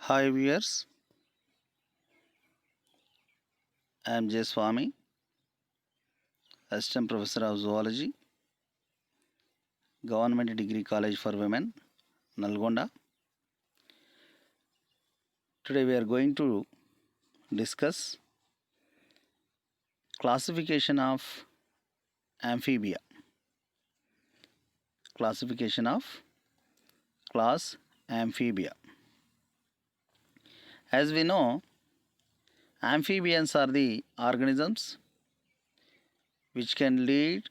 Hi viewers, I am J. Swami, Assistant Professor of Zoology, Government Degree College for Women, Nalgonda. Today we are going to discuss classification of amphibia. Classification of class amphibia. As we know, amphibians are the organisms which can lead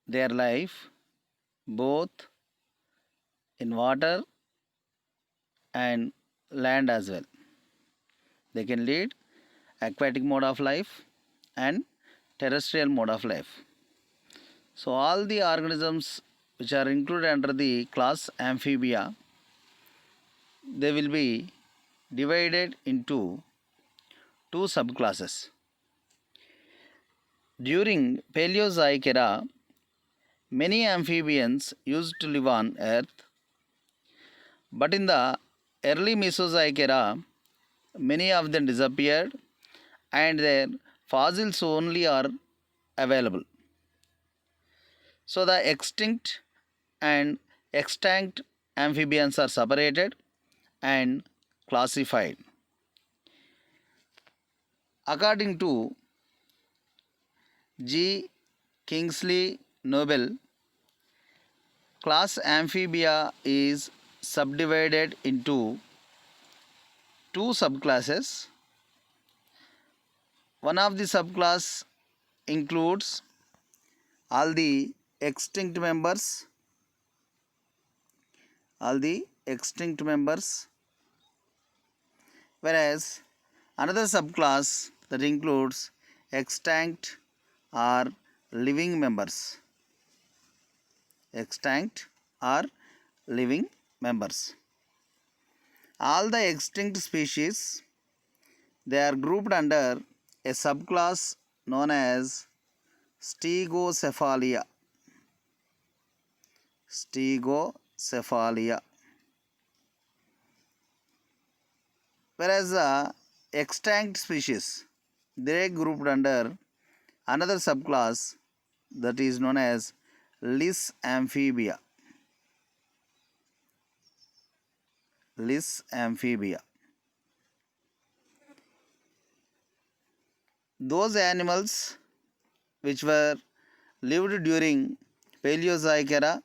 their life both in water and land as well. They can lead aquatic mode of life and terrestrial mode of life. So all the organisms which are included under the class amphibia, they will be divided into two subclasses. During Paleozoic era, many amphibians used to live on Earth, but in the early Mesozoic era, many of them disappeared and their fossils only are available. So the extinct and extant amphibians are separated and classified. According to G. Kingsley Nobel, class amphibia is subdivided into two subclasses. One of the subclass includes all the extinct members, whereas another subclass that includes extinct or living members. Extinct or living members. All the extinct species, they are grouped under a subclass known as Stegocephalia. Stegocephalia. Whereas the extinct species, they are grouped under another subclass that is known as Lysamphibia. Lysamphibia. Those animals which were lived during Paleozoic era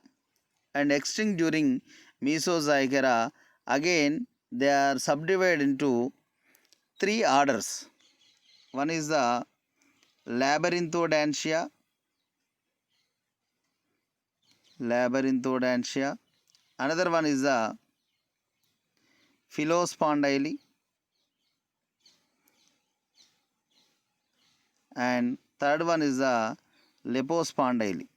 and extinct during Mesozoic era, again they are subdivided into three orders. One is the Labyrinthodontia, another one is the Philospondyli, and third one is the Lepospondyli.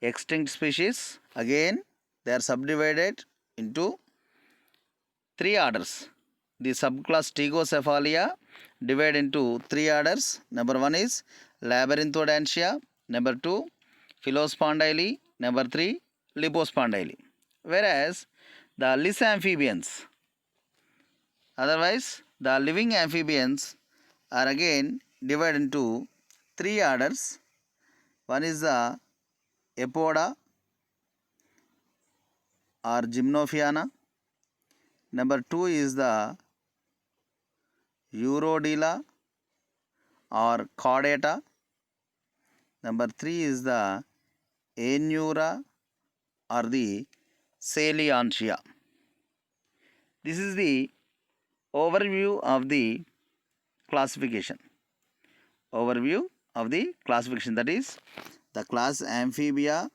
Extinct species, again they are subdivided into three orders. The subclass Stegocephalia divided into three orders. Number one is Labyrinthodontia, number two Philospondyli, number three Lepospondyli. Whereas the Lysamphibians, otherwise the living amphibians, are again divided into three orders. One is the Apoda or Gymnophiana. Number two is the Urodela or Chordata. Number three is the Aenura or the Salientia. This is the overview of the classification. That is the class amphibia,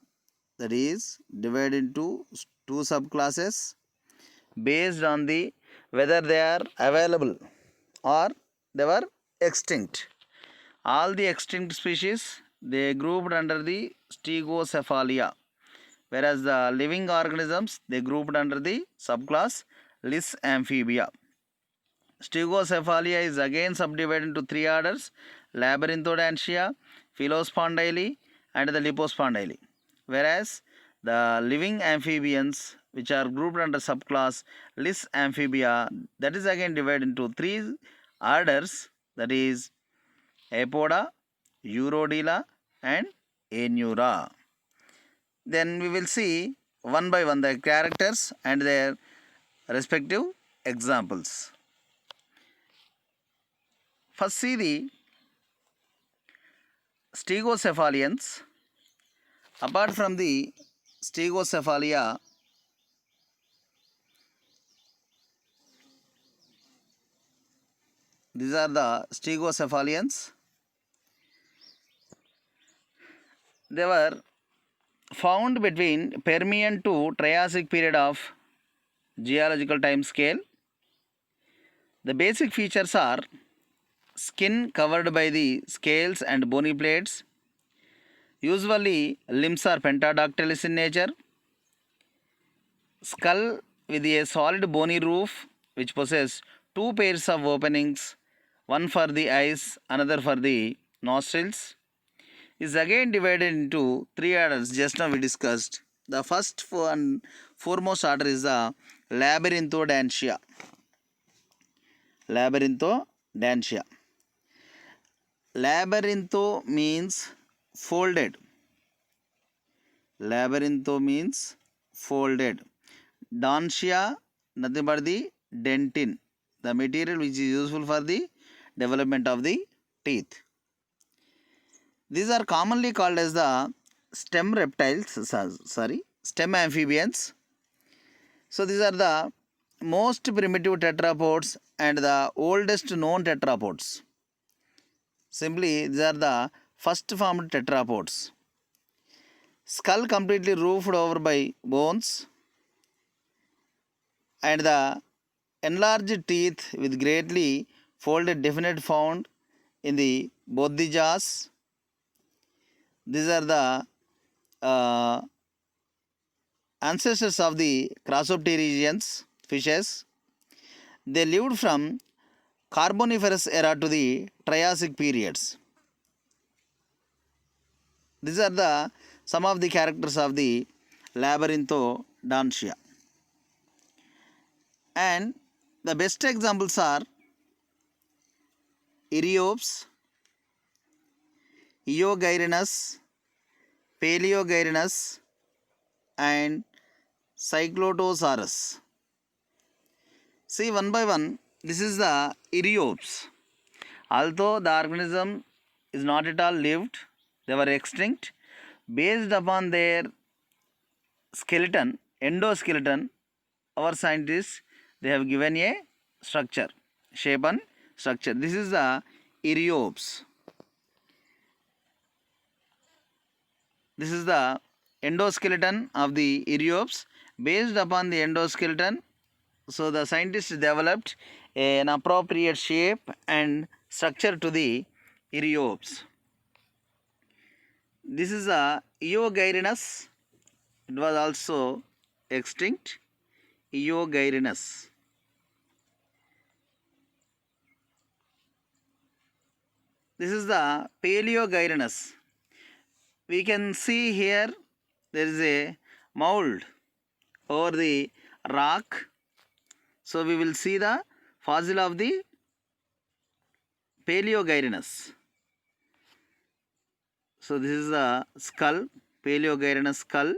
that is divided into two subclasses based on the whether they are available or they were extinct. All the extinct species, they grouped under the Stegocephalia, whereas the living organisms, they grouped under the subclass Lysamphibia. Stegocephalia is again subdivided into three orders: Labyrinthodontia, Philospondyli, and the lipospondyli. Whereas the living amphibians, which are grouped under subclass Lis amphibia, that is again divided into three orders, that is Apoda, Urodela and Anura. Then we will see one by one the characters and their respective examples. First see the stegocephalians. Apart from the stegocephalia, these are the stegocephalians. They were found between Permian to Triassic period of geological time scale. The basic features are skin covered by the scales and bony plates. Usually limbs are pentadactylous in nature. Skull with a solid bony roof which possess two pairs of openings, one for the eyes, another for the nostrils, is again divided into three orders. Just now we discussed. The first and foremost order is the Labyrinthodontia. Labyrinthodontia. Labyrintho means folded. Labyrintho means folded. Dontia, nothing but the dentin, the material which is useful for the development of the teeth. These are commonly called as the stem amphibians. So these are the most primitive tetrapods and the oldest known tetrapods. Simply, these are the first formed tetrapods. Skull completely roofed over by bones and the enlarged teeth with greatly folded definite found in the both the jaws. These are the ancestors of the Crossopterygians fishes. They lived from Carboniferous era to the Triassic periods. These are some of the characters of the Labyrinthodontia. And the best examples are Eriops, Eogyrnus, Paleogyrnus and Cyclotosaurus. See one by one, this is the Eriops. Although the organism is not at all lived, they were extinct. Based upon their skeleton, endoskeleton, our scientists, they have given a structure, shape and structure. This is the Eriops. This is the endoskeleton of the Eriops. Based upon the endoskeleton, so the scientists developed an appropriate shape and structure to the Eriops. This is a Eogyrnus. It was also extinct. Eogyrnus. This is the Paleogyrnus. We can see here there is a mold over the rock. So we will see the fossil of the Paleogyrnus. So this is the skull, Paleogyrnus skull.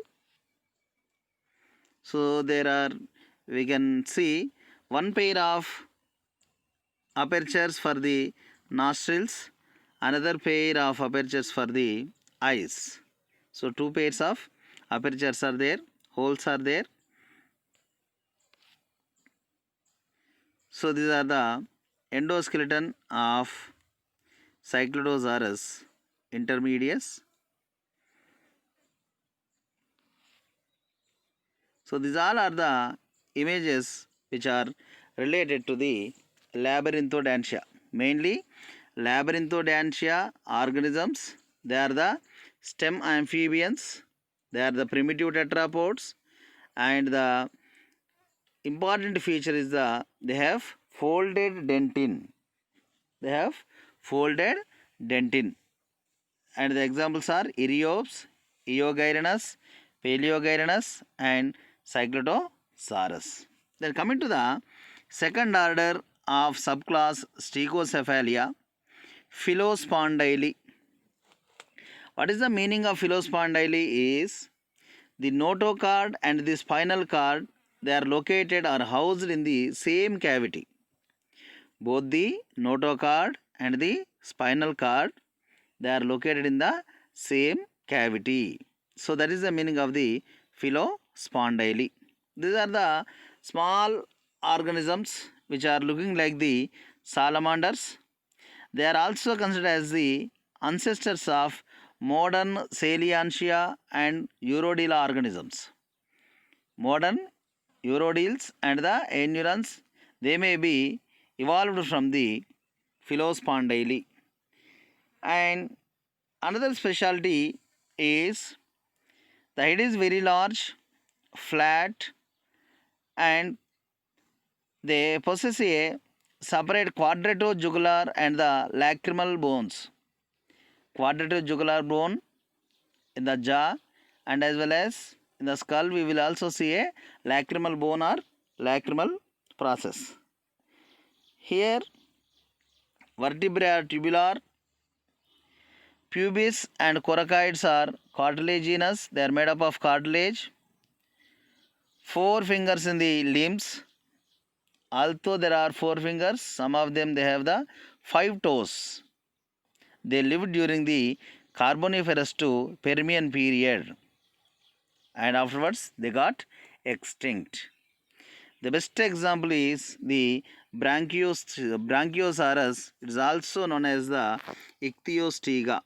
So we can see one pair of apertures for the nostrils, another pair of apertures for the eyes. So two pairs of apertures are there, holes are there. So these are the endoskeleton of Cyclotosaurus intermedius. So these all are the images which are related to the Labyrinthodontia. Mainly Labyrinthodontia organisms, they are the stem amphibians, they are the primitive tetrapods, and the important feature is they have folded dentin. They have folded dentin. and the examples are Eriops, Eogyrannus, Paleogyrannus and Cyclotosaurus. Then coming to the second order of subclass Stegocephalia, Phyllospondyle. What is the meaning of Phyllospondyle is the notochord and the spinal cord, they are located or housed in the same cavity. Both the notochord and the spinal cord, they are located in the same cavity. So that is the meaning of the Phyllospondyle. These are the small organisms which are looking like the salamanders. They are also considered as the ancestors of modern Saliantia and Urodela organisms. Modern Urodeles and the Anurans, they may be evolved from the Phyllospondyle. And another specialty is the head is very large, flat, and they possess a separate quadratojugular and the lacrimal bones. Quadratojugular bone in the jaw and as well as in the skull we will also see a lacrimal bone or lacrimal process. Here vertebrae are tubular, pubis and coracoids are cartilaginous, they are made up of cartilage. 4 fingers in the limbs. Although there are 4 fingers, some of them they have the 5 toes. They lived during the Carboniferous to Permian period and afterwards they got extinct. The best example is the Brachiosaurus. It is also known as the Ichthyostega.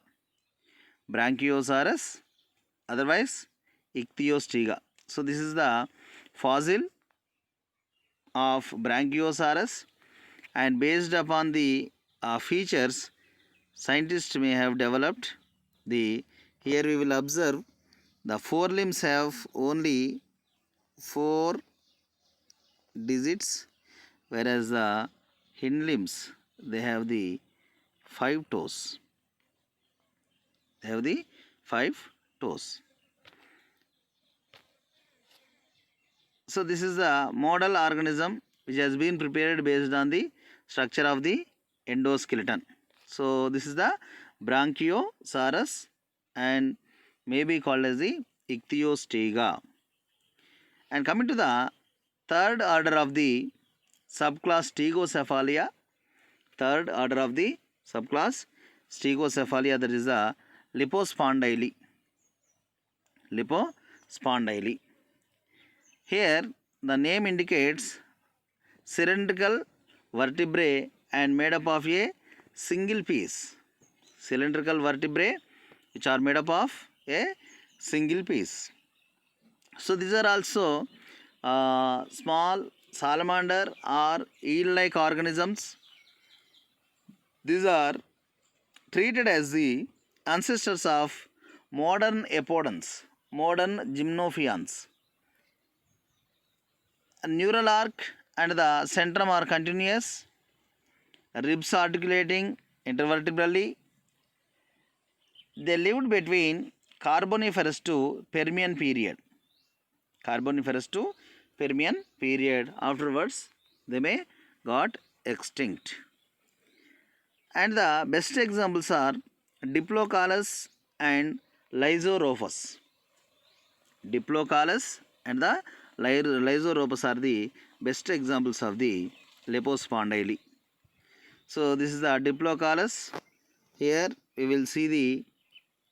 Brachiosaurus, otherwise Ichthyostega. So this is the fossil of Brachiosaurus, and based upon the features, scientists may have developed the, here we will observe the forelimbs have only 4 digits, whereas the hind limbs they have the 5 toes. They have the 5 toes. So this is the model organism which has been prepared based on the structure of the endoskeleton. So this is the Brachiosaurus and may be called as the Ichthyostega. And coming to the third order of the subclass Stegocephalia, third order of the subclass Stegocephalia, that is the Lipospondyli. Lipospondyli. Here the name indicates cylindrical vertebrae and made up of a single piece. Cylindrical vertebrae which are made up of a single piece. So these are also small salamander or eel-like organisms. These are treated as the ancestors of modern apodons, modern gymnophians. A neural arc and the centrum are continuous, ribs articulating intervertebrally. They lived between Carboniferous to Permian period. Carboniferous to Permian period. Afterwards, they may got extinct. And the best examples are Diplocalus and Lysoropus. Diplocalus and the Lysoropus are the best examples of the Lipospondyli. So this is the Diplocalus. Here we will see the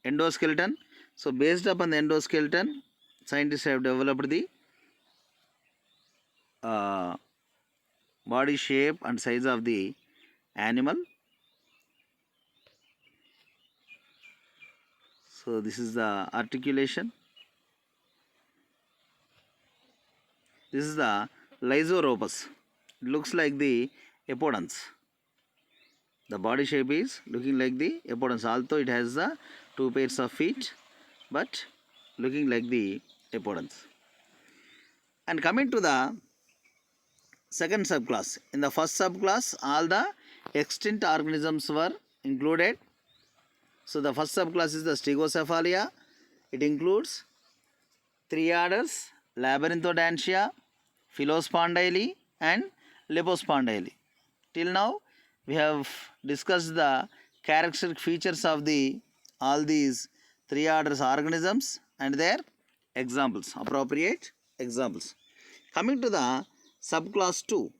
endoskeleton. So based upon the endoskeleton, scientists have developed the body shape and size of the animal. So this is the articulation. This is the Lysoropus. It looks like the apodons. The body shape is looking like the apodons, although it has the 2 pairs of feet, but looking like the apodons. And coming to the second subclass. In the first subclass, all the extinct organisms were included. So the first subclass is the Stegocephalia. It includes three orders: Labyrinthodontia, Phyllospondyle, and Lepospondyle. Till now, we have discussed the characteristic features of the all these three orders organisms and their examples, appropriate examples. Coming to the subclass 2,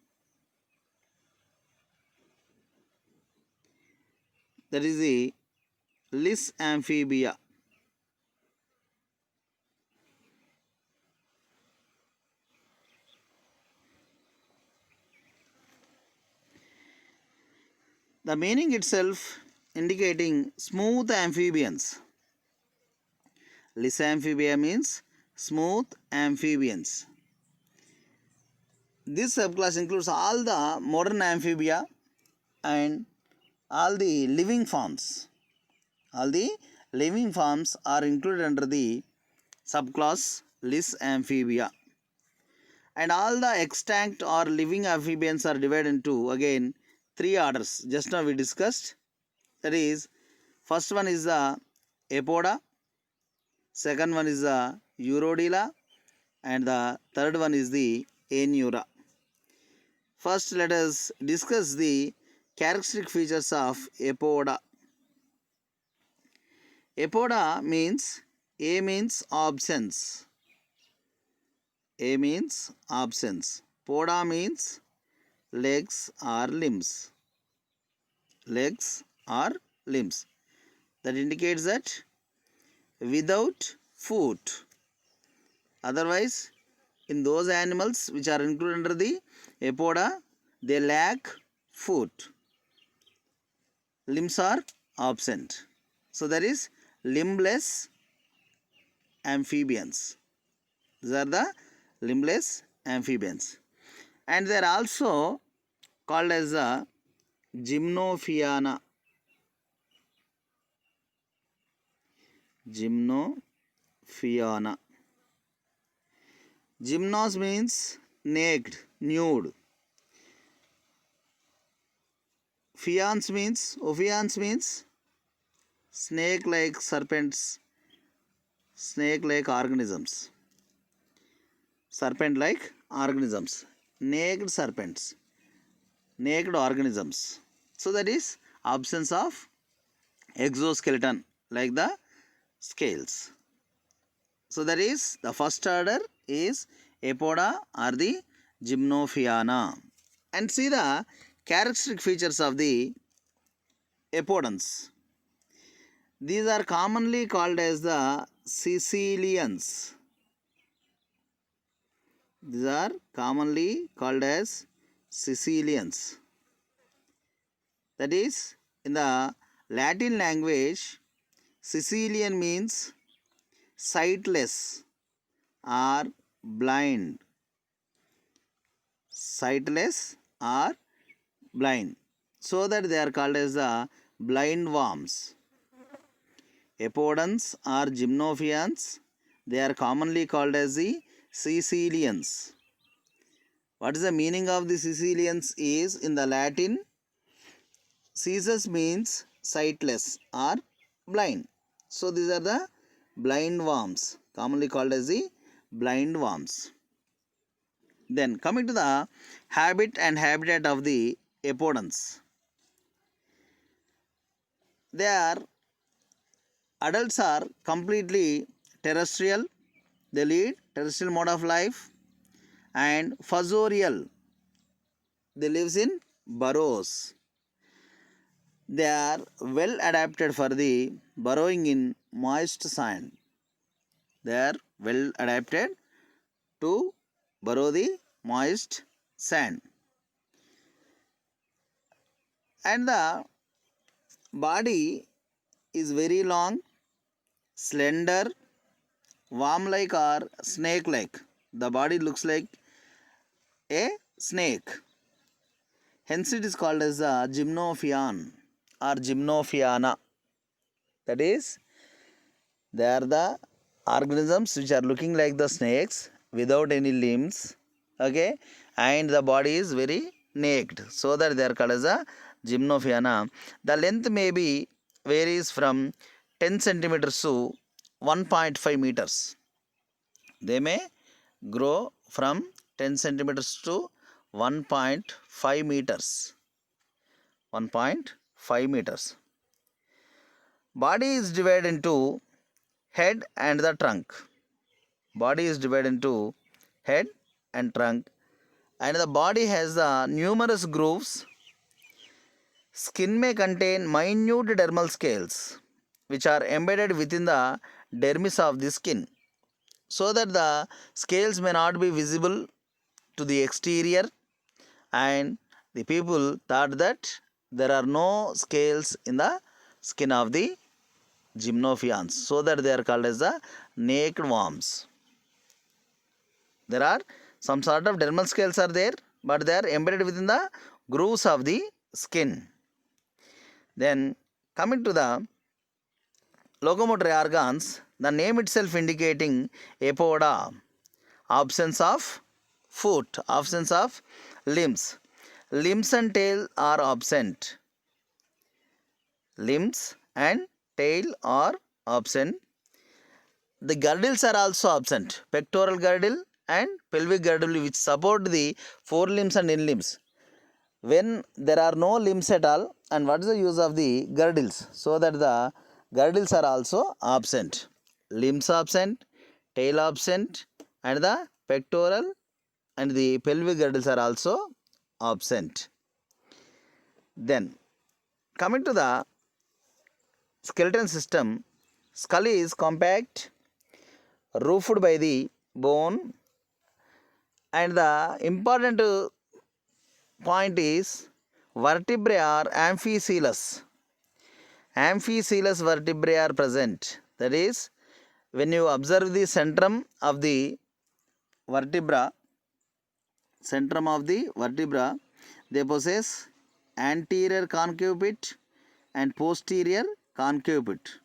that is the Lis amphibia. The meaning itself indicating smooth amphibians. Lis amphibia means smooth amphibians. This subclass includes all the modern amphibia and all the living forms. All the living forms are included under the subclass Lis amphibia. And all the extinct or living amphibians are divided into again three orders. Just now we discussed. That is, first one is the Apoda, second one is the Urodila, and the third one is the Anura. First, let us discuss the characteristic features of Apoda. Apoda means A means absence. A means absence. Poda means legs or limbs. Legs or limbs. That indicates that without foot. Otherwise, in those animals which are included under the Apoda, they lack foot. Limbs are absent. So there is limbless amphibians. These are the limbless amphibians. And they are also called as the Gymnophiana. Gymnophiana. Gymnos means naked, nude. Ophions means snake-like serpents, snake-like organisms. Serpent-like organisms. Naked serpents, naked organisms. So that is absence of exoskeleton like the scales. So that is the first order is Apoda or the Gymnophiana. And see the characteristic features of the Apodans. These are commonly called as the Sicilians. These are commonly called as Sicilians. That is, in the Latin language, Sicilian means sightless or blind. Sightless or blind. So that they are called as the blind worms. Apodans or Gymnophians, they are commonly called as the Sicilians. What is the meaning of the Sicilians is in the Latin, Sisus means sightless or blind. So these are the blind worms, commonly called as the blind worms. Then coming to the habit and habitat of the Apodans. Adults are completely terrestrial. They lead terrestrial mode of life, and fossorial. They live in burrows. They are well adapted for the burrowing in moist sand. They are well adapted to burrow the moist sand. And the body is very long, slender, worm-like or snake-like. The body looks like a snake. Hence it is called as a Gymnophion or Gymnophiana. That is, they are the organisms which are looking like the snakes without any limbs. Okay, and the body is very naked. So that they are called as a Gymnophiana. The length may be varies from 10 centimeters to 1.5 meters. They may grow from 10 centimeters to 1.5 meters. 1.5 meters. Body is divided into head and the trunk. Body is divided into head and trunk, and the body has the numerous grooves. Skin may contain minute dermal scales which are embedded within the dermis of the skin, so that the scales may not be visible to the exterior, and the people thought that there are no scales in the skin of the gymnophians, so that they are called as the naked worms. There are some sort of dermal scales are there, but they are embedded within the grooves of the skin. Then coming to the locomotory organs, the name itself indicating apoda, absence of foot, absence of limbs. Limbs and tail are absent. Limbs and tail are absent. The girdles are also absent. Pectoral girdle and pelvic girdle, which support the forelimbs and inlimbs. When there are no limbs at all, and what is the use of the girdles? So that the girdles are also absent. Limbs absent, tail absent, and the pectoral and the pelvic girdles are also absent. Then coming to the skeleton system, skull is compact, roofed by the bone, and the important point is vertebrae are amphicoelous. Amphicoelous vertebrae are present. That is, when you observe the centrum of the vertebra, they possess anterior concave pit and posterior concave pit.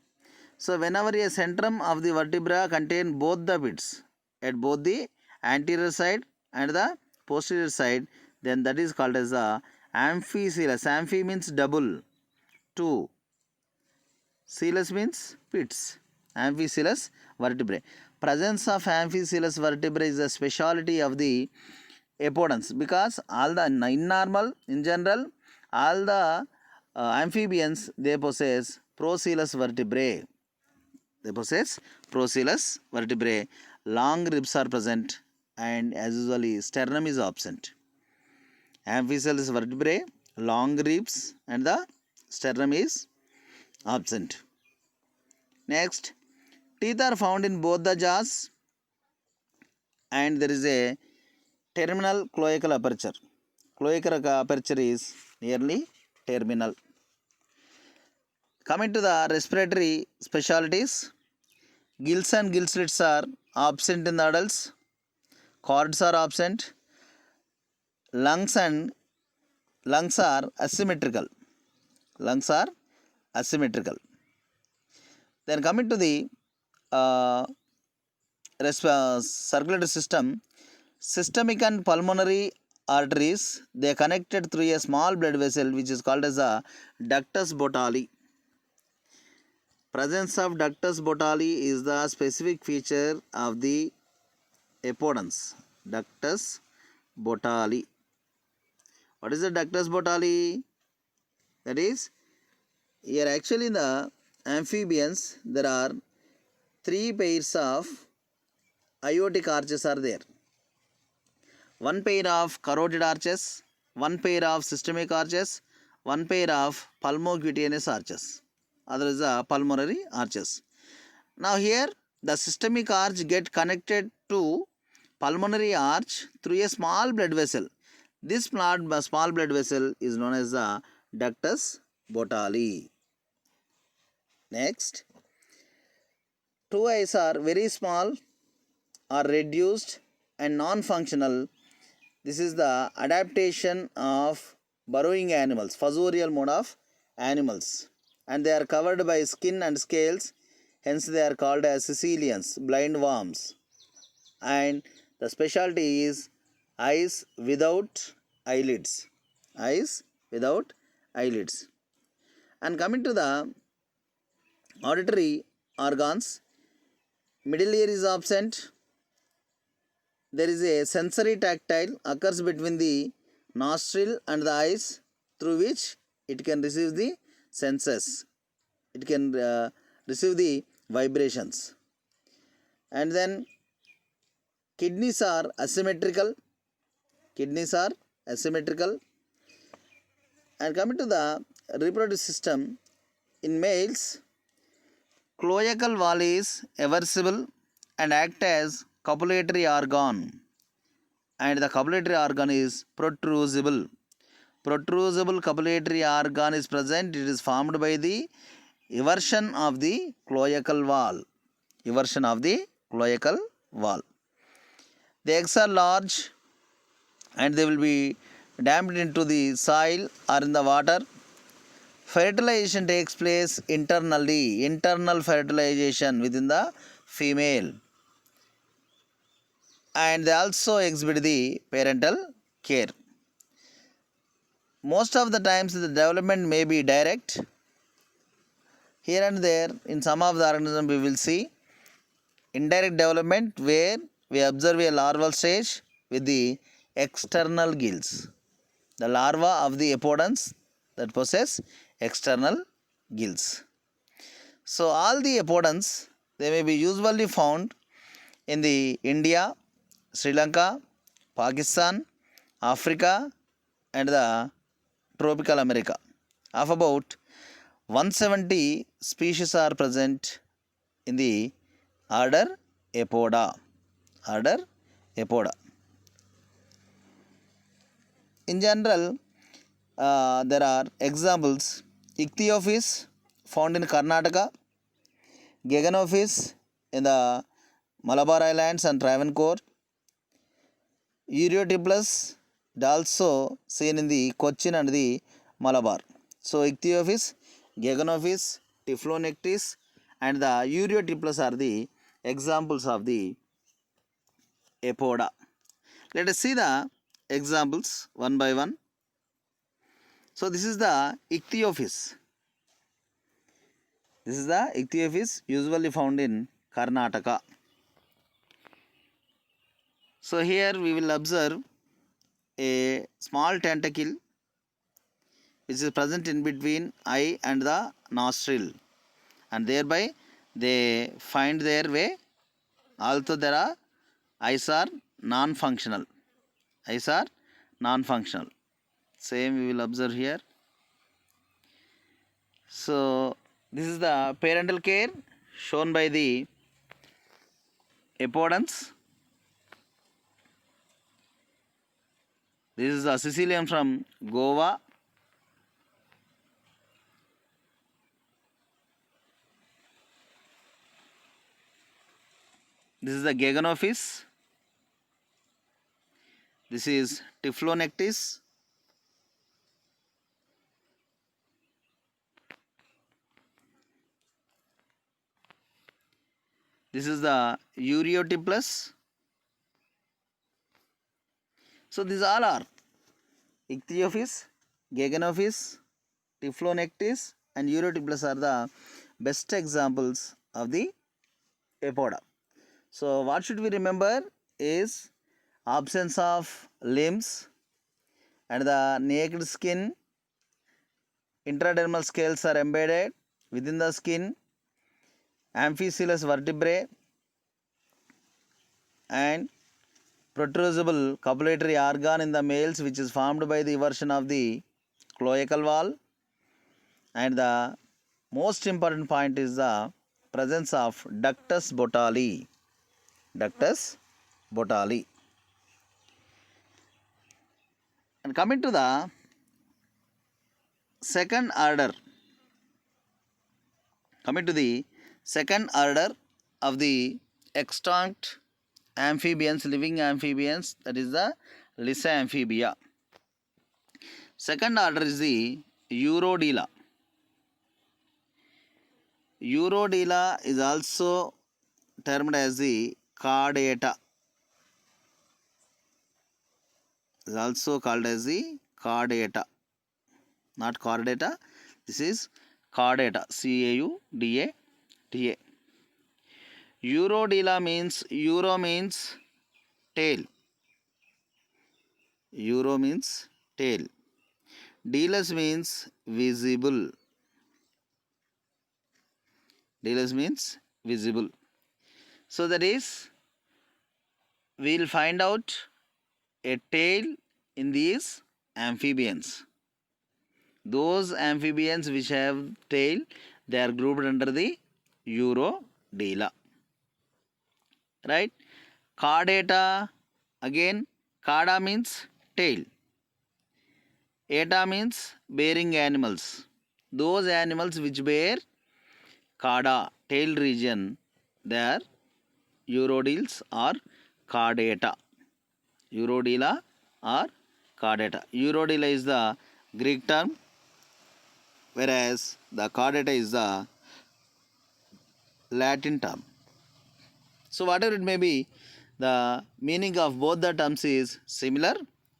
So whenever a centrum of the vertebra contain both the pits at both the anterior side and the posterior side, then that is called as the amphicoelous. Amphi means double, two. Coelous means pits. Amphicoelous vertebrae. Presence of amphicoelous vertebrae is a specialty of the apodons, because all the in general, all the amphibians, they possess procoelous vertebrae. Long ribs are present, and as usually sternum is absent. Amphicoelous vertebrae, long ribs, and the sternum is absent. Next, teeth are found in both the jaws, and there is a terminal cloacal aperture. Cloacal aperture is nearly terminal. Coming to the respiratory specialties, gills and gill slits are absent in the adults. Cords are absent. Lungs are asymmetrical. Then coming to the circulatory system, systemic and pulmonary arteries, they are connected through a small blood vessel which is called as a ductus botalli. Presence of ductus botalli is the specific feature of the apodons. Ductus botalli. What is the ductus botalli? That is, here actually in the amphibians there are 3 pairs of aortic arches are there. 1 pair of carotid arches, 1 pair of systemic arches, 1 pair of pulmocutaneous arches. Other is the pulmonary arches. Now here the systemic arch get connected to pulmonary arch through a small blood vessel. This small blood vessel is known as the ductus botalli. Next, 2 eyes are very small, are reduced and non-functional. This is the adaptation of burrowing animals, fossorial mode of animals, and they are covered by skin and scales, hence they are called as caecilians, blind worms. And the specialty is eyes without eyelids. And coming to the auditory organs. Middle ear is absent. There is a sensory tactile occurs between the nostril and the eyes, through which it can receive the senses. It can receive the vibrations. And then kidneys are asymmetrical. Kidneys are asymmetrical. And coming to the reproductive system, in males, cloacal wall is eversible and act as copulatory organ, and the copulatory organ is protrusible. Protrusible copulatory organ is present. It is formed by the eversion of the cloacal wall. Eversion of the cloacal wall. The eggs are large and they will be damped into the soil or in the water. Fertilization takes place internally. Internal fertilization within the female. And they also exhibit the parental care. Most of the times the development may be direct. Here and there in some of the organisms we will see indirect development, where we observe a larval stage with the external gills. The larva of the apodons that possess external gills. So all the apodons, they may be usually found in the India, Sri Lanka, Pakistan, Africa and the tropical America. Of about 170 species are present in the order Apoda. Order Apoda. In general, there are examples. Ichthyophis found in Karnataka, Gaganophis in the Malabar Islands and Travancore, Ureotyplus also seen in the Cochin and the Malabar. So Ichthyophis, Gaganophis, Typhlonectis and the Ureotyplus are the examples of the Apoda. Let us see the examples one by one. So this is the Ichthyophis. This is the Ichthyophis usually found in Karnataka. So here we will observe a small tentacle which is present in between eye and the nostril, and thereby they find their way. Also there are eyes are non-functional. Eyes are non-functional. Same we will observe here. So this is the parental care shown by the apodons. This is the Sicilian from Goa. This is the Gaganophis. This is Typhlonectis. This is the Ureotyplus. So these all are Ichthyophis, Gaganophis, Typhlonectis and Ureotyplus are the best examples of the Apoda. So what should we remember is absence of limbs and the naked skin. Intradermal scales are embedded within the skin. Amphicoelous vertebrae and protrusible copulatory organ in the males, which is formed by the eversion of the cloacal wall. And the most important point is the presence of ductus botali. Ductus botali. And coming to the second order. Coming to the second order of the extinct amphibians, living amphibians, that is the Lissamphibia. Second order is the Urodela. Urodela is also termed as the chordata. Is also called as the chordata. Not chordata. This is chordata. Cauda. TA. Eurodila means, euro means tail. Euro means tail. Dealers means visible. Dealers means visible. So that is, we will find out a tail in these amphibians. Those amphibians which have tail, they are grouped under the Eurodila. Right? Chordata, again, chorda means tail. Eta means bearing animals. Those animals which bear chorda, tail region, they are Eurodeals or chordata. Eurodila or chordata. Eurodila is the Greek term, whereas the chordata is the Latin term. So whatever it may be, the meaning of both the terms is similar,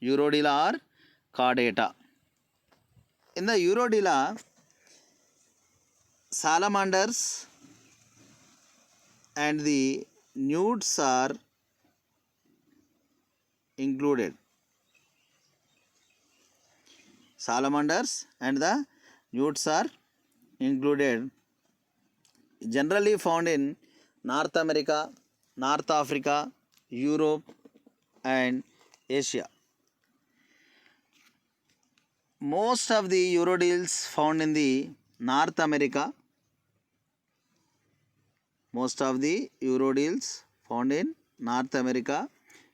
Eurodila or chordata. In the Eurodila, salamanders and the newts are included. Salamanders and the newts are included, generally found in North America, North Africa, Europe and Asia. Most of the Eurodeals found in the North America. Most of the Eurodeals found in North America,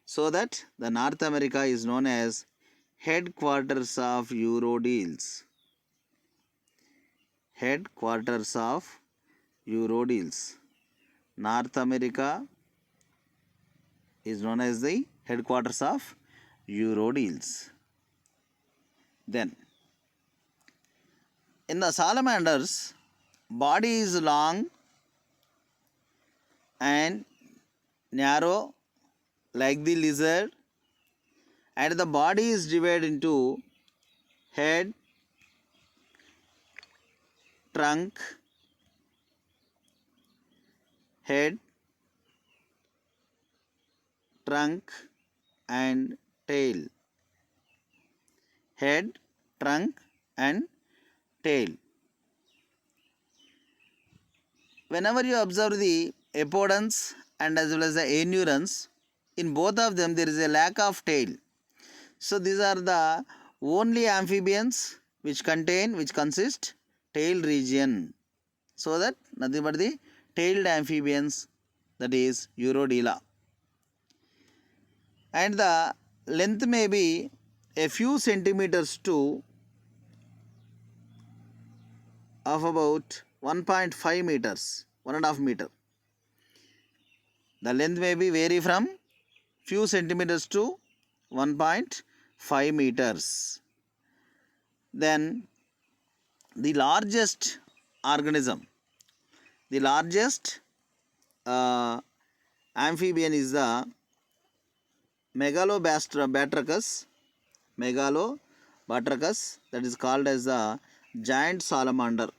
so that the North America is known as headquarters of Eurodeals. Headquarters of Eurodeals. North America is known as the headquarters of Eurodeals. Then, in the salamanders, body is long and narrow like the lizard, and the body is divided into head, trunk, head, trunk and tail. Head, trunk and tail. Whenever you observe the apodons and as well as the anurans, in both of them there is a lack of tail. So these are the only amphibians which consist tail region. So that nothing but the tailed amphibians, that is Eurodila. And the length may be a few centimeters to of about 1.5 meters, 1.5 meter. The length may be vary from few centimeters to 1.5 meters. Then the largest organism, the largest amphibian is the Megalobatrachus. Megalobatrachus, that is called as the giant salamander.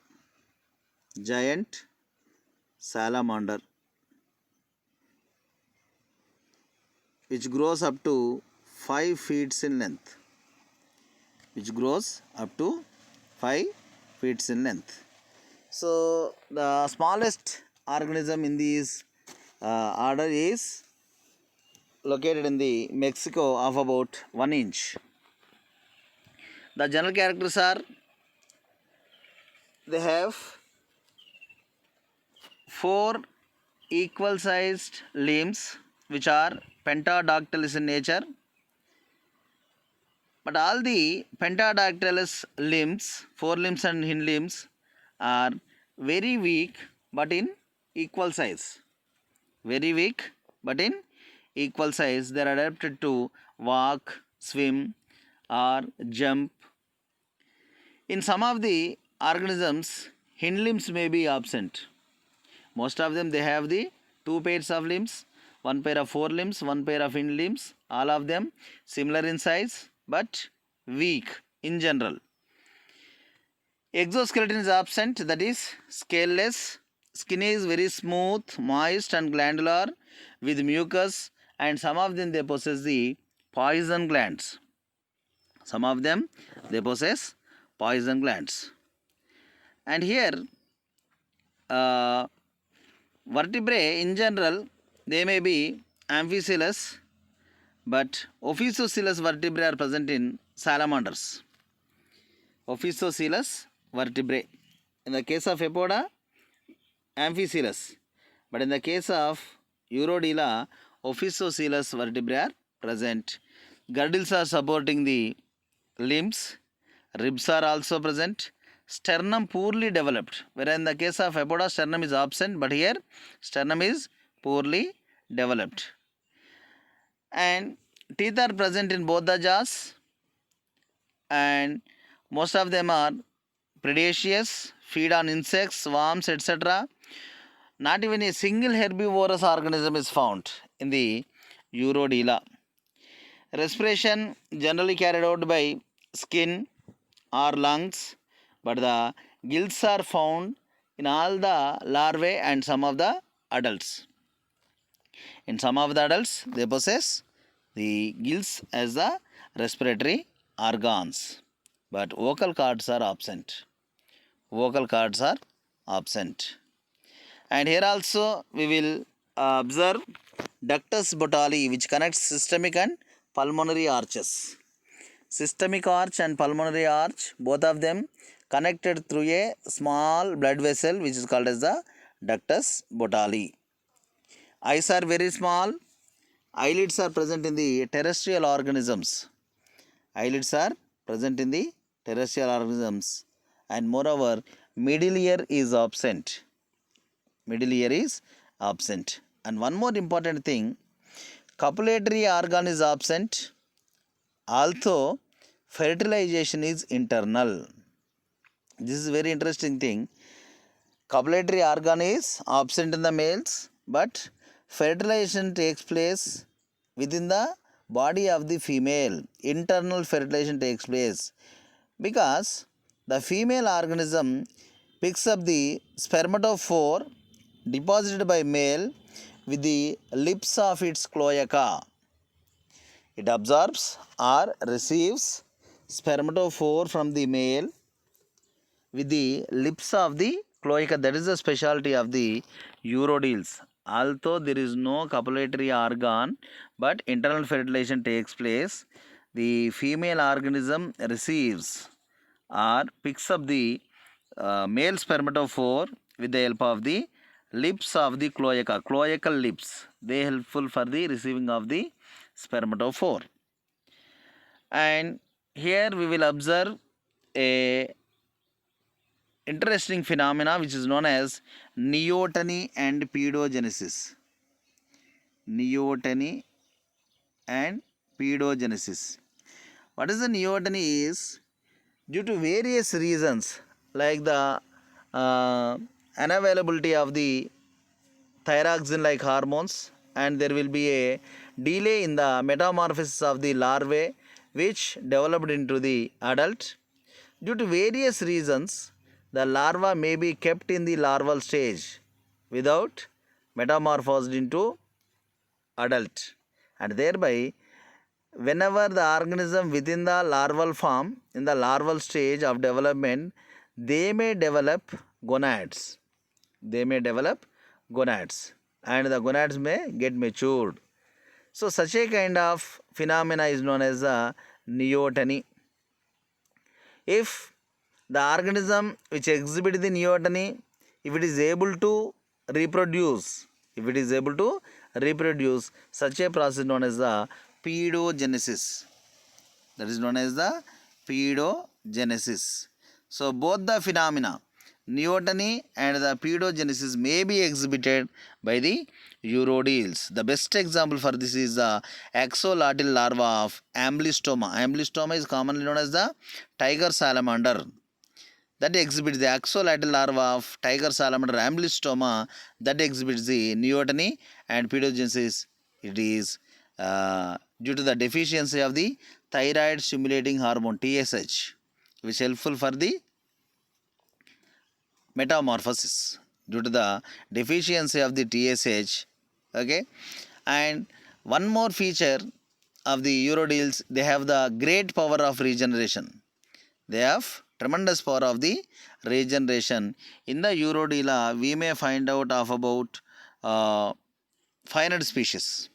Giant salamander, which grows up to 5 feet in length. Which grows up to 5 feet in length. So the smallest organism in this order is located in the Mexico of about 1 inch. The general characters are, they have 4 equal sized limbs which are pentadactylous in nature. But all the pentadactylous limbs, 4 limbs and hind limbs, are very weak but in equal size. Very weak but in equal size. They are adapted to walk, swim or jump. In some of the organisms, hind limbs may be absent. Most of them, they have the 2 pairs of limbs, 1 pair of 4 limbs, 1 pair of hind limbs, all of them similar in size but weak in general. Exoskeleton is absent, that is scaleless. skin is very smooth, moist and glandular with mucus, and some of them they possess the poison glands. Some of them they possess poison glands. And here uh, vertebrae in general they may be amphicoelous, but ophicoelous vertebrae are present in salamanders. Ophicoelous vertebrae. In the case of Apoda, amphicoelous. But in the case of Urodela, ophicoelous vertebrae are present. Girdles are supporting the limbs. Ribs are also present. Sternum poorly developed. Whereas in the case of Apoda, sternum is absent, but here sternum is poorly developed. And teeth are present in both the jaws, and most of them are predaceous, feed on insects, worms, etc. Not even a single herbivorous organism is found in the Urodela. Respiration generally carried out by skin or lungs, but the gills are found in all the larvae and some of the adults. In some of the adults, they possess the gills as the respiratory organs, but vocal cords are absent. Vocal cords are absent. And here also we will observe ductus botalli, which connects systemic and pulmonary arches. Systemic arch and pulmonary arch, both of them connected through a small blood vessel which is called as the ductus botalli. Eyes are very small. Eyelids are present in the terrestrial organisms. Eyelids are present in the terrestrial organisms, and moreover middle ear is absent. Middle ear is absent. And one more important thing, copulatory organ is absent, although fertilization is internal. This is a very interesting thing. Copulatory organ is absent in the males, but fertilization takes place within the body of the female. Internal fertilization takes place because the female organism picks up the spermatophore deposited by male with the lips of its cloaca. It absorbs or receives spermatophore from the male with the lips of the cloaca. That is the specialty of the urodeles. Although there is no copulatory organ, but internal fertilization takes place, the female organism receives or picks up the male spermatophore with the help of the lips of the cloaca. Cloacal lips, they helpful for the receiving of the spermatophore. And here we will observe a interesting phenomena which is known as neoteny and pedogenesis. Neoteny and pedogenesis. What is the neoteny is due to various reasons like the unavailability of the thyroxine like hormones, and there will be a delay in the metamorphosis of the larvae which developed into the adult. Due to various reasons, the larva may be kept in the larval stage without metamorphosed into adult, and thereby whenever the organism within the larval form in the larval stage of development, they may develop gonads. They may develop gonads, and the gonads may get matured. So such a kind of phenomena is known as the neoteny. If the organism which exhibits the neoteny, if it is able to reproduce, such a process known as the pedogenesis. That is known as the pedogenesis. So both the phenomena, neoteny and the pedogenesis, may be exhibited by the urodeles. The best example for this is the axolotl larva of Amblystoma. Amblystoma is commonly known as the tiger salamander. That exhibits the axolotl larva of tiger salamander Amblystoma, that exhibits the neoteny and pedogenesis. It is due to the deficiency of the thyroid stimulating hormone TSH, which is helpful for the metamorphosis. due to the deficiency of the TSH. Okay, and one more feature of the Eurodeals, they have the great power of regeneration. They have tremendous power of the regeneration. In the Eurodila, we may find out of about 500 species.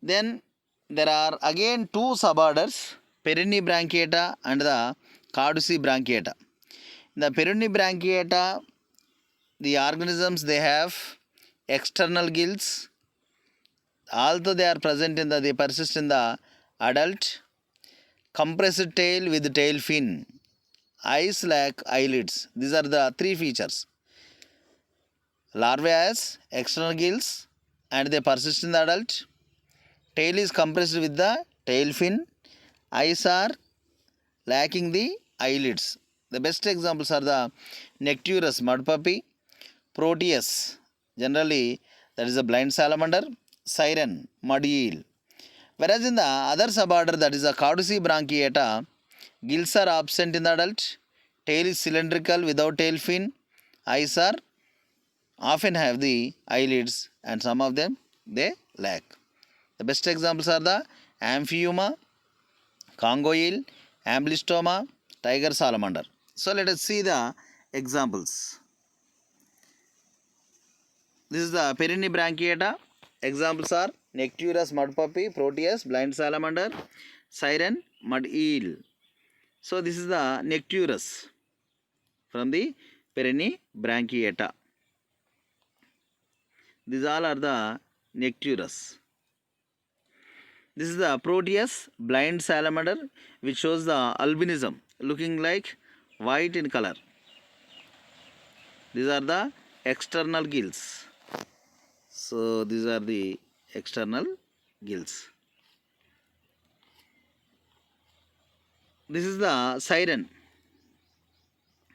Then there are again two suborders, Perennibranchiata and the Cardusibranchiata. In the Perennibranchiata, the organisms they have external gills, although they are present in the, they persist in the adult, compressed tail with tail fin, eyes like eyelids. These are the three features. Larvae has external gills and they persist in the adult. Tail is compressed with the tail fin. Eyes are lacking the eyelids. The best examples are the Necturus mud puppy, Proteus, generally that is a blind salamander, Siren mud eel. Whereas in the other suborder, that is a Cardusibranchiata, gills are absent in the adult, tail is cylindrical without tail fin, eyes are often have the eyelids and some of them they lack. The best examples are the Amphiuma, Congo eel, Amblystoma, tiger salamander. So let us see the examples. This is the Perennibranchiata. Examples are Necturus mud puppy, Proteus, blind salamander, Siren, mud eel. So this is the Necturus from the Perennibranchiata. These all are the Necturus. This is the Proteus, blind salamander, which shows the albinism, looking like white in color. These are the external gills. So these are the external gills. This is the Siren.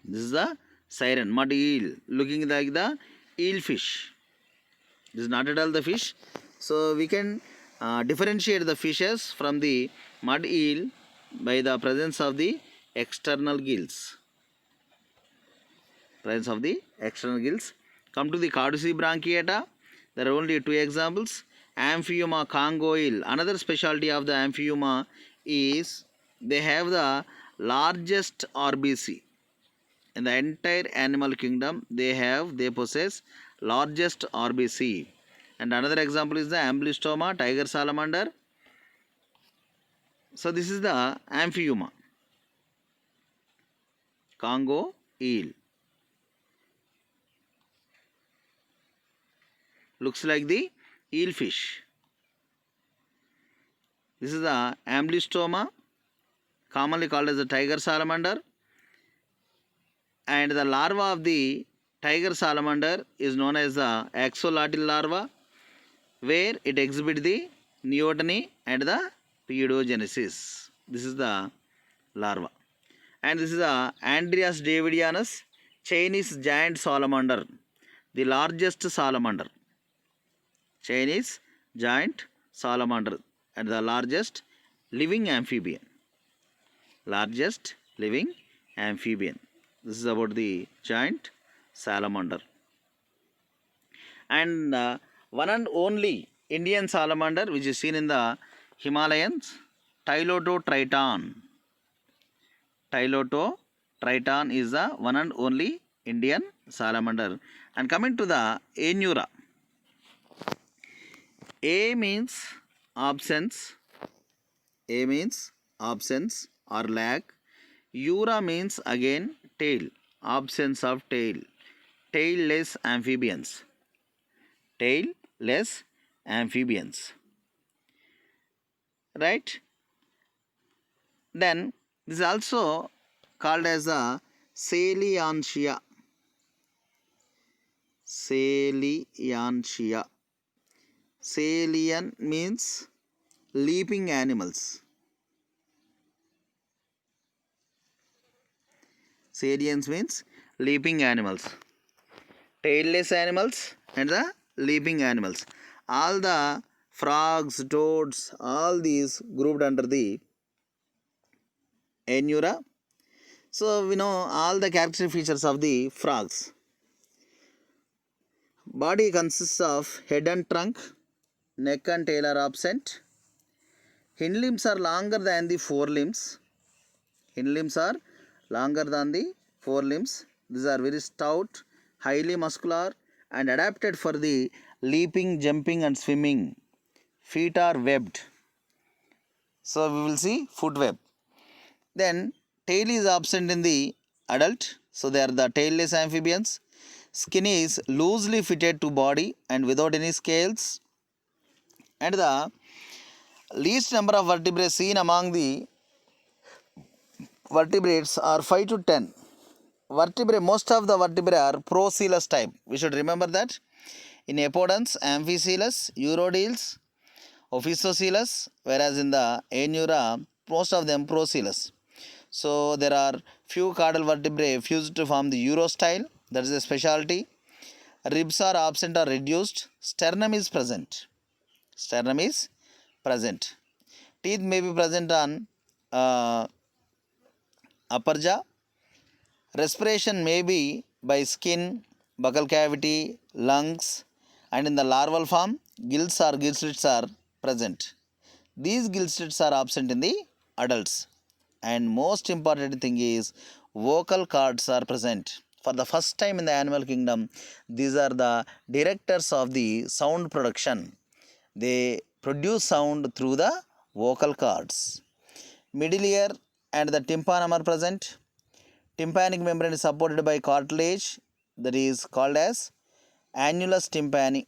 This is the Siren, mud eel, looking like the eel fish. This is not at all the fish. So we can differentiate the fishes from the mud eel by the presence of the external gills. Presence of the external gills. Come to the Cardusibranchiata. There are only two examples. Amphiuma Congo eel. Another specialty of the Amphiuma is they have the largest RBC. In the entire animal kingdom, they possess largest RBC. And another example is the Amblystoma, tiger salamander. So this is the Amphiuma, Congo eel. Looks like the eel fish. This is the Amblystoma, commonly called as the tiger salamander. And the larva of the tiger salamander is known as the axolotl larva, where it exhibits the neoteny and the pedogenesis. This is the larva. And this is the Andreas davidianus, Chinese giant salamander, the largest salamander. Chinese giant salamander and the largest living amphibian. Largest living amphibian. This is about the giant salamander. And one and only Indian salamander which is seen in the Himalayas, Tylototriton. Tylototriton is the one and only Indian salamander. And coming to the Anura. A means absence. A means absence or lack. Ura means again tail. Absence of tail. Tailless amphibians. Tailless amphibians. Right? Then this is also called as a Saliantia. Saliantia. Salian means leaping animals. Salians means leaping animals. Tailless animals and the leaping animals. All the frogs, toads, all these grouped under the Anura. So we know all the characteristic features of the frogs. Body consists of head and trunk, neck and tail are absent. Hind limbs are longer than the forelimbs. Hind limbs are longer than the forelimbs. These are very stout, highly muscular and adapted for the leaping, jumping and swimming. Feet are webbed. So we will see foot web. Then tail is absent in the adult. So they are the tailless amphibians. Skin is loosely fitted to body and without any scales. And the least number of vertebrae seen among the vertebrates are 5 to 10. Most of the vertebrae are procoelous type. We should remember that. In apodons, amphicoelous, urodeles, ophistocoelous, whereas in the Aenura, most of them procoelous. So there are few caudal vertebrae fused to form the urostyle. That is a specialty. Ribs are absent or reduced. Sternum is present. Sternum is present. Teeth may be present on upper jaw. Respiration may be by skin, buccal cavity, lungs, and in the larval form, gills or gill slits are present. These gill slits are absent in the adults. And most important thing is vocal cords are present. For the first time in the animal kingdom, these are the directors of the sound production. They produce sound through the vocal cords. Middle ear and the tympanum are present. Tympanic membrane is supported by cartilage that is called as annulus tympani.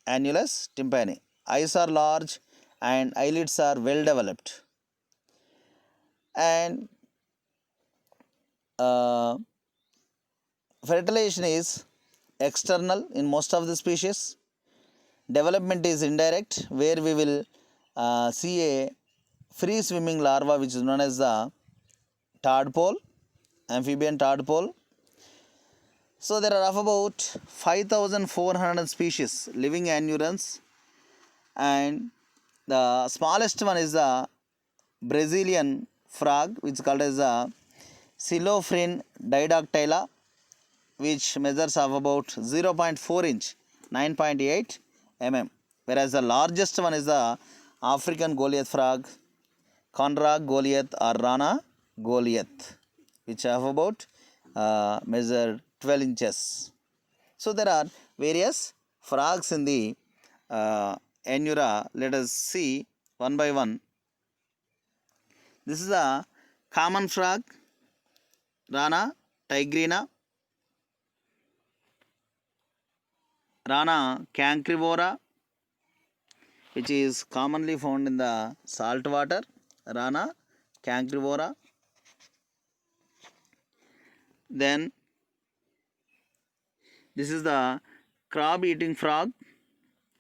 Annulus tympani. Eyes are large and eyelids are well developed. And fertilization is external in most of the species. Development is indirect, where we will see a free swimming larva which is known as the tadpole, amphibian tadpole. So there are about 5,400 species living anurans, and the smallest one is the Brazilian frog, which is called as the Silophrene didactyla, which measures of about 0.4 inch, 9.8 mm. Whereas the largest one is the African Goliath frog, Conrad Goliath or Rana Goliath, which have about measure 12 inches. So there are various frogs in the Anura. Let us see one by one. This is a common frog, Rana tigrina, Rana cancrivora, which is commonly found in the salt water, Rana cancrivora. Then this is the crab eating frog,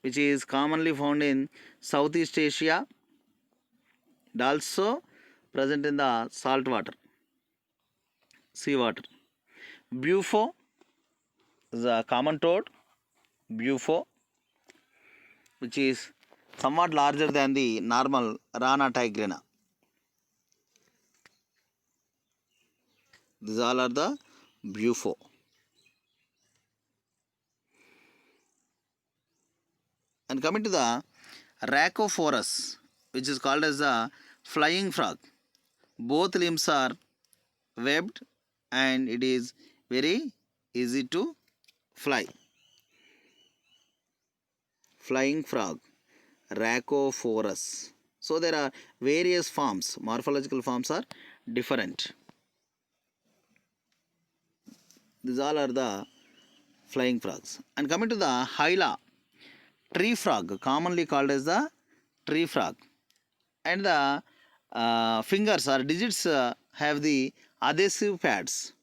which is commonly found in Southeast Asia. It also present in the salt water, sea water. Bufo is a common toad, Bufo, which is somewhat larger than the normal Rana tigrina. These all are the Bufo. And coming to the Rhacophorus, which is called as the flying frog. Both limbs are webbed and it is very easy to fly. Flying frog, Rhacophorus. So there are various forms, morphological forms are different. These all are the flying frogs. And coming to the Hyla, tree frog, commonly called as the tree frog. And the fingers or digits have the adhesive pads.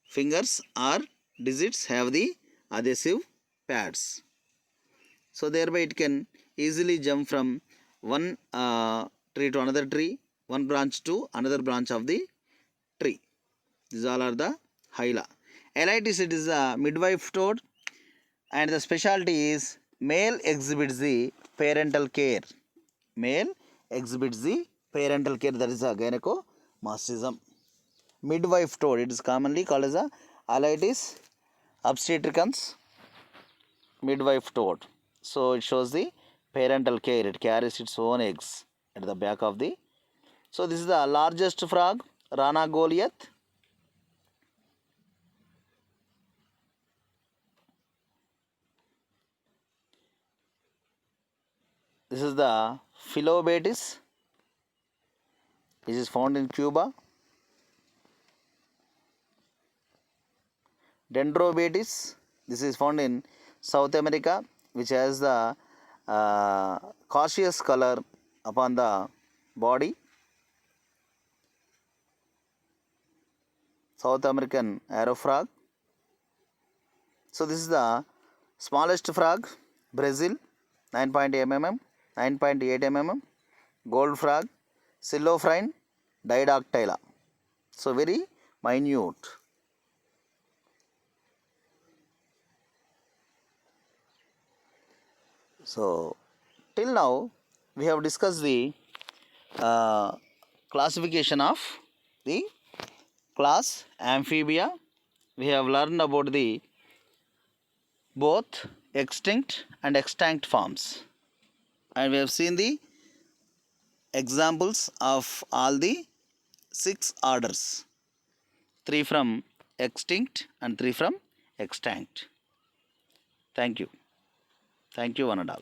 Fingers or digits have the adhesive pads. So thereby it can easily jump from one tree to another tree, one branch to another branch of the tree. These all are the Hyla. Elytis, it is a midwife toad, and the specialty is male exhibits the parental care. Male exhibits the parental care, that is a gynecomastism. Midwife toad, it is commonly called as a Elytis obstetricans. midwife toad. So it shows the parental care. It carries its own eggs at the back of the. So this is the largest frog, Rana Goliath. This is the Philobatis, which is found in Cuba. Dendrobatis, this is found in South America, which has the cautious color upon the body. South American arrow frog. So this is the smallest frog, Brazil, 9.8 mm, 9.8 mm. Gold frog, Silophrine didactyla. So very minute. So till now we have discussed the classification of the class Amphibia. We have learned about the both extinct and extant forms, and we have seen the examples of all the 6 orders, 3 from extinct and 3 from extant. Thank you. Thank you one and all.